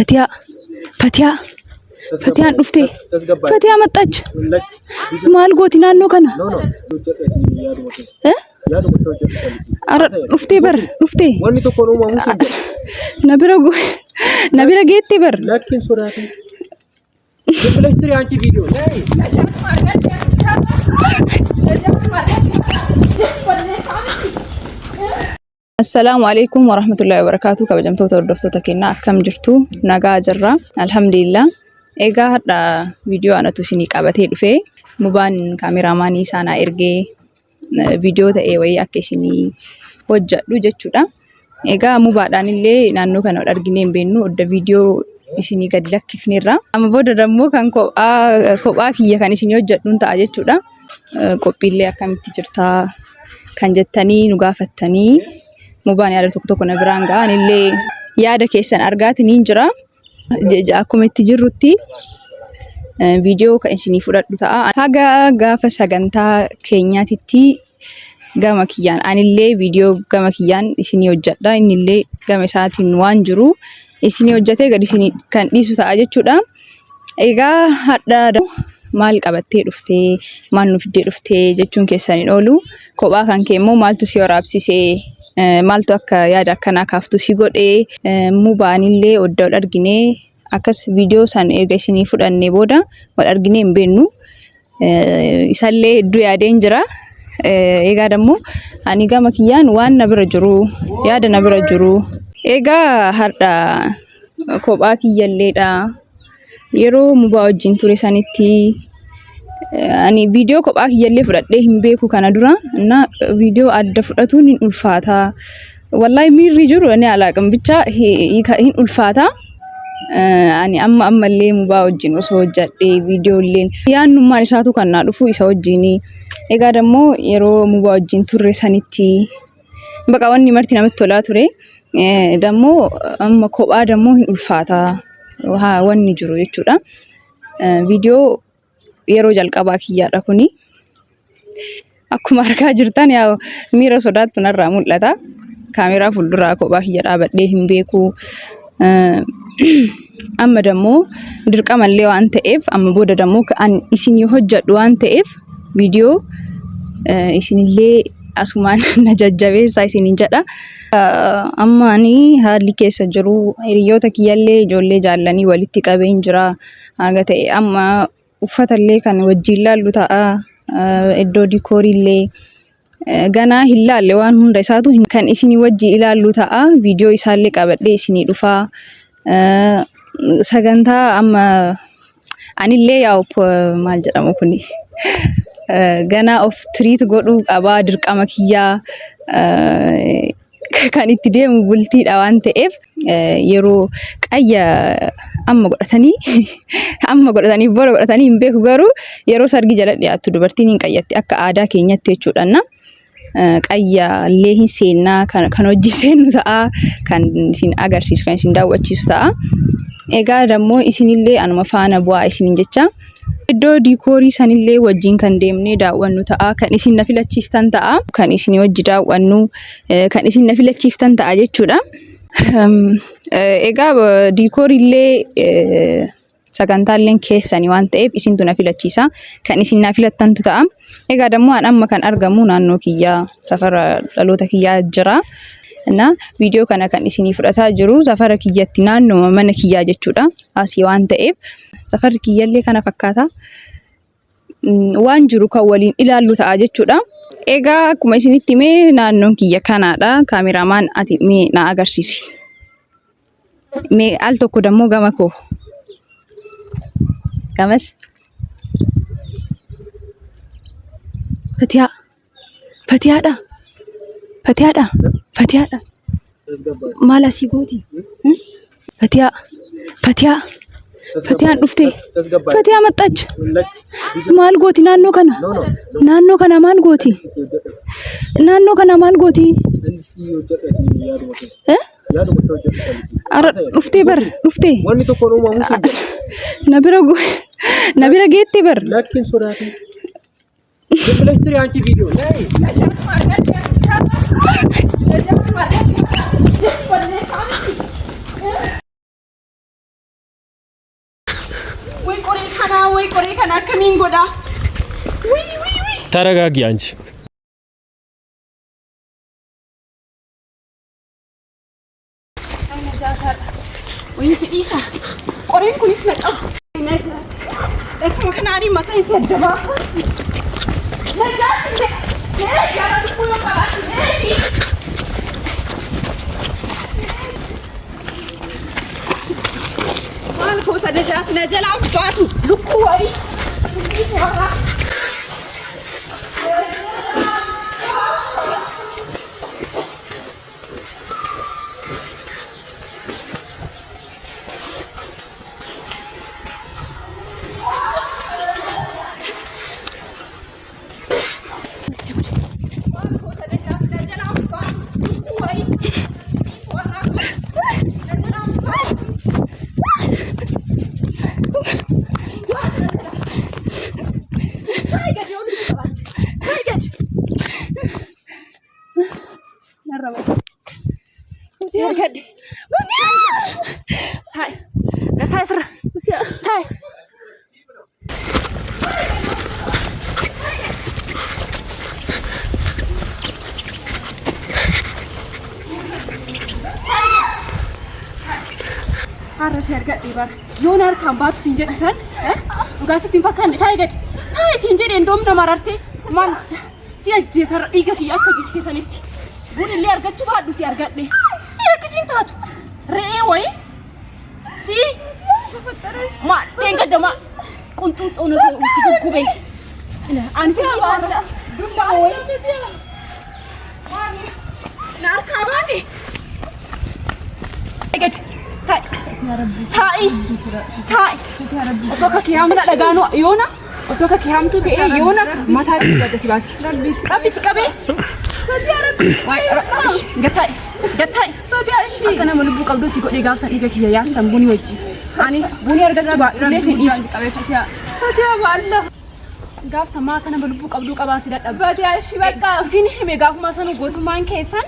Fatiha. Fatiha. Fatihaan dhufte. Fatiha mattach. Maal gooti naannoo kana? Ara dhufte bar dhufte. Nabira geetti bar. Assalamu alaikum warahmatullahi wabarakatuh. Kabajamtoota hordoftoota keenyaa akkam jirtu? Nagaa jirra. Alhamdulillah. Egaa hadda viidiyoo anatu isinii qabatee dhufe mubaan kaameraamaanii isaanaa ergee viidiyoo ta'ee wayii akka isinii hojjedhu jechuudha. Egaa mubaadhaan illee naannoo kana arginee hin beeknu odda viidiyoo isinii gadi lakkifneerra. Amma booda dammoo kan kophaa kiyya kan isinii hojjedhuun ta'a jechuudha. Qophiillee akkamitti jirtaa kan jettanii nu gaafattanii mubaan yaada tokko na biraan ga'an illee yaada keessan argaatiniin jira. Akkuma itti jirrutti viidiyoo kan isinii fudhadhu ta'a. Haga gaafa sagantaa keenyaatitti gama kiyyaan anillee viidiyoo gama kiyyaan isinii hojjedha. Innillee gama isaatiin waan jiru isinii hojjetee gadi isinii kan dhiisu ta'a jechuudha. Egaa hadda maal qabattee dhuftee maal nu fiddee dhuftee jechuun keessaniin oolu kophaa kan kee immoo maaltu si waraabsisee maaltu akka yaada akkanaa kaaftu si godhee mubaanillee odda wal arginee akkas viidiyoo san erga isinii fudhannee booda wal arginee hin beeknu isallee hedduu yaadeen jira. Egaa dammoo ani gama kiyyaan waan na bira jiru yaada na bira jiru egaa hadda kophaa kiyyalleedha. Yeroo mubaa wajjin ture sanitti ani viidiyoo kophaa kiyyallee fudhadhee hin beeku kana dura na viidiyoo adda fudhatuun hin ulfaata. Wallahi miirri jiru ani alaaqam bicha hin ulfaata. Ani ammallee mubaa wajjin osoo hojjedhee viidiyoo illeen yaannummaan isaatu kan naa dhufu isa wajjin. Egaa dammoo yeroo mubaa wajjin turre sanitti baqa wanni marti namatti tolaa ture. Dammoo amma kophaa dammoo hin ulfaata. Wanni jiru jechuudha. Viidiyoo yeroo jalqabaa kiyyaadha kuni. Akkuma argaa jirtan yaa miira sodaattu narraa mul'ata. Kaameraa fuulduraa kophaa kiyya dhaabadhee hin beeku. Amma dammoo dirqamallee waan ta'eef amma booda dammoo kan isinii hojjedhu waan ta'eef viidiyoo isinillee asumaan na jajjabeessaa isiniin jedha. Amma ani haalli keessa jiru hiriyoota kiyyallee ijoollee jaallanii walitti qabeen jira. Haga ta'e amma uffatallee kan wajjin laallu ta'a. Iddoo diikooriillee ganaa hin laalle waan hunda isaatu kan isinii wajjin ilaallu ta'a. Viidiyoo isaallee qabadhee isinii dhufaa. Sagantaa amma anillee yaa'u maal jedhamu kuni ganaa of tiriit godhuu qabaa dirqama kiyyaa kan itti deemu bultiidha waan ta'eef yeroo qayya amma godhatanii bora godhatanii hin beeku garuu yeroo sargi jala dhiyaattu dubartiin hin qayyatti akka aadaa keenyatti jechuudha. Qayya illee hin seennaa kan hojii seennu ta'a kan isin agarsiisu kan isin daawwachiisu ta'a. Egaa dammoo isinillee anuma faana bu'aa isiniin jecha iddoo diikoorii sanillee wajjin kan deemnee daawwannu ta'a. Kan isin na filachiiftan ta'a. Kan isin wajji daawwannu kan isin na filachiiftan ta'a jechuudha. Egaa diikooriillee sagantaaleen keessanii waan ta'eef isintu na filachiisa. Kan isin na filattantu ta'a. Egaa dammoo amma kan argamu naannoo kiyyaa safara dhaloota kiyyaa jira. Viidiyoo kana kan isinii fudhataa jiru safara kiyyatti naannoo mana kiyyaa jechuudha. Asii waan ta'eef safarri kiyyallee kana fakkaata. Waan jiru kan waliin ilaallu ta'a jechuudha. Egaa akkuma isinitti himee naannoon kiyya kanaadha. Kaameraamaan ati mee na agarsiisi. Mee al tokko dammoo gama koo. Gamas. Fatiha. Fatihaadha. Fatihaadha. Fatihaadha. Maal asii gooti? Fatiha. Fatiha. Fatihaan dhufte. Fatiha mattach. Maal gooti naannoo kana? Naannoo kana maal gooti? Naannoo kana maal gooti? Ara dhufte bar dhufte. Na bira geette bar. Lakkin sodaate. Bilisiri anchi video. ወይ ቆሬ ከና ከሚን ጎዳ ተረጋጊ አንቺ ወይስ ኢሳ ቆሬ ኩይስ ነጣ ለካ ከናሪ ማታ ይሰደባ ነጋት ያራ ኩዮ ካላት ማልኮ ተደጃት ነዘላም ጧቱ ልኩ ወይ ይሰራ Siargad. Hai. Natai sir. Tai. Harus siargad di bar. Yonar kambat sinjet san. Ugas timpakan tai gad. Tai sinjet endom na mararte. Man. Si ajje sar iga ki akka giske sanitti. Buni le argachu baadu si argadde. Kisiin taatu re'ee wayi si ma denga dama qunxuuxoo na si gugube an fi wala dulla wayi narkaabati eged tai tai osoka kiyamna dhagaano yoona osoka kiyamtu ta'e yoona mataa dhibata si baase rabbi si qabe gatai gatai akana malubu qabdu si godhe gaafsan dhiiga kiyya yaastan buni wajji ani buni argachuu baadhullee sin dhiisu fatiha baalla gaafsa maa kana malubu qabdu qabaa si dadhabde fatiha shi bakka isin hime gaafuma sanu gootummaan keessan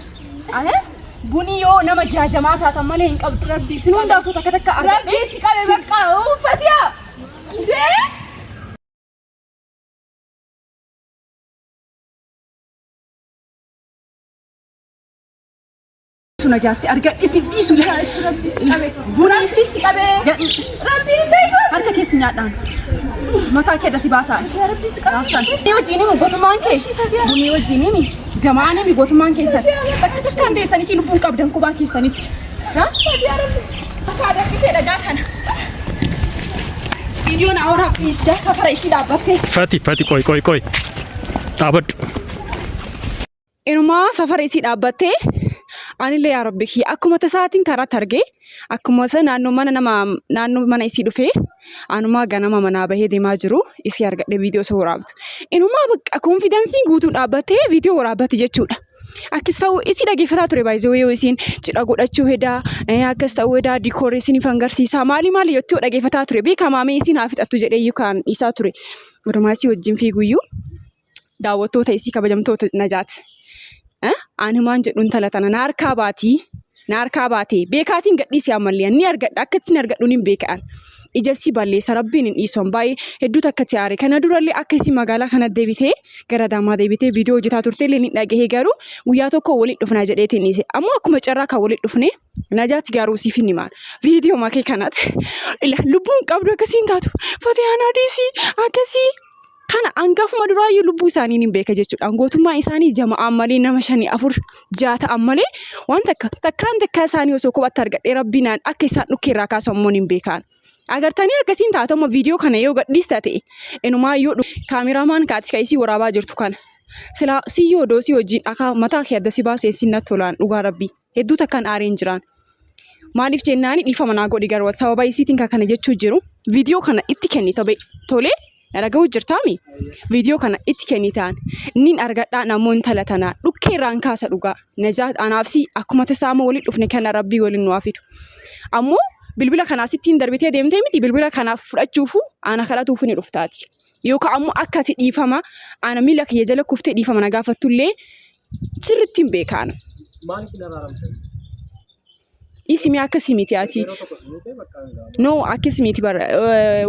buni yoo nama jaajamaa taatan malee hin qabdu rabbi isin hundaaf soo takka takka argadhe rabbi si qabe bakka fatiha dee suna jasi arga isi isu le rabbi si qabe rabbi harka keessa nyaadhaan mataa kee dasi baasaa rabbi si qabe ni wajjini mu gotumaan kee buni wajjini mi jamaani mi gotumaan keessa takka takkaan deessanii si lubbuun qabdan kubaa keessanitti ha akka dakkitee dhagaa kana viidiyoon awra ija safara isi dhaabbatte fati ቆይ dhaabadhu inuma safara isi dhaabbatte anillee yaa rabbi akkuma tasaatiin karaa targee akkuma sa naannoo mana isii dhufee anuma ganama manaa bahee deemaa jiru isii argadhe viidiyoo isa waraabtu inuma bakka konfidensiin guutuu dhaabbattee viidiyoo waraabbatti jechuudha. Akkas ta'u isii dhageeffataa ture baay'ee yoo isiin cidha godhachuu hedaa akkas ta'u hedaa diikoorii isiniif agarsiisaa maali yoo dhageeffataa ture beekamaamee isiin haa fixattu jedhee yookaan isaa ture gudumaasii wajjin fiiguyyuu daawwattoota isii kabajamtoota najaati. Anumaan jedhuun talatana na harkaa baatee beekaatiin gadhiisee ammallee ni argadha akkatti argadhuun hin beekan ija si balleessa rabbiin hin dhiisoon baay'ee hedduu takka tiyaare kana durallee akka isin magaalaa kana deebitee gara daamaa deebitee viidiyoo hojjetaa turteellee ni dhagahee garuu guyyaa tokko waliin dhufnaa jedheetiin dhiise ammoo akkuma carraa kan waliin dhufne najaati garuu siif hin himaan viidiyoo makee kanatti lubbuun qabdu akkasiin taatu fatiyaan adiisii akkasii. Kana angafuma duraayyuu lubbuu isaanii hin beeka jechuudha. Angootummaa isaanii jama'aan malee nama 5 4 6 ammalee waan takka isaanii osoo kophatti argadhee rabbiinaan akka isaan dhukkeerraa kaasuu hin beekan. Agartanii akkasiin taatama viidiyoo kana yoo gadhiista ta'e enumaa yoo kaameramaan kaati kaisii waraabaa jirtu kana sila siyyoo doosii wajjin akka mataa kee adda si baasee sinna tolaan dhugaa rabbii hedduu takkaan aareen jiraan. Maaliif jennaani dhiifama naa godhi garuu sababa isiitiin kana jechuu jiru viidiyoo kana itti kenni tolee. Naraga hojjertaami viidiyoo kana itti kennitaan nin argadhaa namoonni talatanaa dhukkeerraan kaasa dhugaa najaat anaafsi akkuma tasaama waliin dhufne kana rabbii waliin nu afidu ammoo bilbila kanaa sittiin darbitee deemtee miti bilbila kanaaf fudhachuufu ana kadhatuuf ni dhuftaati yookaan ammoo akkati dhiifama ana miila kiyya jala kuftee dhiifama na gaafattullee sirriitti hin beekaana. Isimi akkasii miti ati. No akkasii miti bara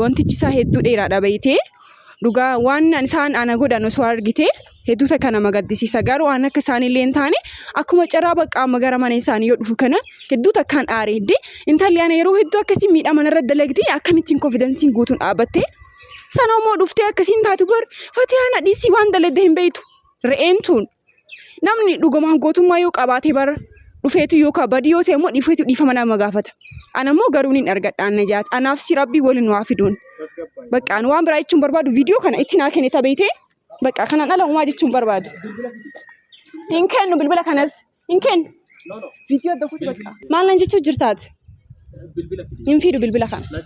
wantichi isaa hedduu dheeraadha beeytee dhugaa waan isaan ana godhan osoo argite hedduu takka nama gaddisiisa garuu waan akka isaanillee hin taane akkuma carraa bakka amma gara mana isaanii yoo dhufu kana hedduu takkaan aareedde intalli ana yeroo hedduu akkasii miidhama irra dalagdee akkamittiin konfidensiin guutuun dhaabattee sana immoo dhuftee akkasiin taatu bar Fatiyaan dhiisii waan dalagde hin beeytu re'eentuun namni dhugumaan gootummaa yoo qabaate bar dhufeetu yookaan badii yoo ta'e immoo dhiifama nama gaafata. Ana immoo garuu hin argadhaan na jaat. Anaaf si rabbii waliin waa fiduun. Bakka ani waan biraa jechuun barbaadu viidiyoo kana itti naa kenne tabeetee bakka kanaan ala uumaa jechuun barbaadu. Hin kennu bilbila kanas hin kennu. Viidiyoo adda kutti bakka. Maal nan jechuu jirtaati? Hin fidu bilbila kana.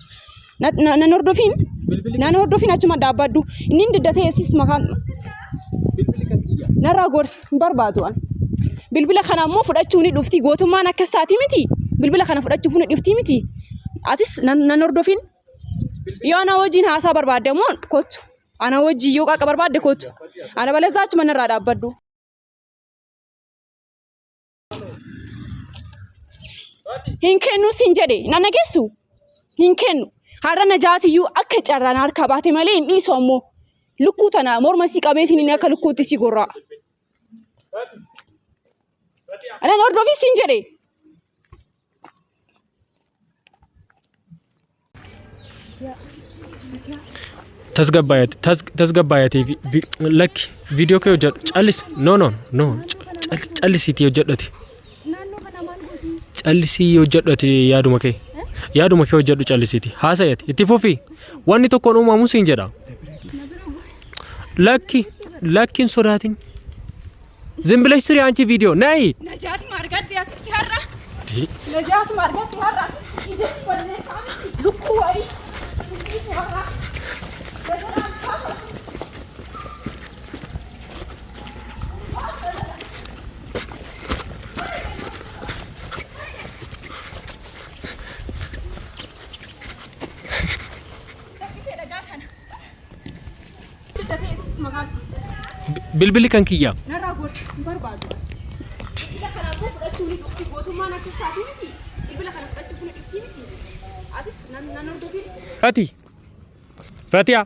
Nan hordofiin achuma dhaabbaddu. Inni diddatee eessis makaan. Narraa godhe hin barbaadu an. Bilbila kana immoo fudhachuun ni dhufti gootummaan akkas taati miti. Bilbila kana fudhachuuf ni dhufti miti. Atis nan hordofin. Yoo ana wajjin haasaa barbaadde immoo kottu. Ana wajjin yoo qaaqa barbaadde kottu. Ana baleessaa achuma narraa dhaabbaddu. Hin kennu siin jedhe nan nageessu. Hin kennu. Har'a na jaatiyyuu akka carraan harka baate malee hin dhiisu ammoo. Lukkuu tana morma si qabeetiin inni akka lukkuutti si gorraa. Ana hordofi siin jedhe. tasgabbaayatee lakki viidiyoo kee hojjedhu callis no callisiitii hojjedhati callisii hojjedhati yaaduma kee hojjedhu callisiitii haasayati itti fufii wanni tokkoon uumamu siin jedha lakkiin sodaatin زنبلش سري عنتي فيديو ناي نجات مارغات بياس تهرا نجات مارغات تهرا لوكو واي بالبلي كان كيا نراغور بربادو إذا كان أبوه فرأتوني بختي بوتوما نكستاتي متي إبلا كان فرأتوني بختي متي أتس نانور دوفي فاتي فاتيا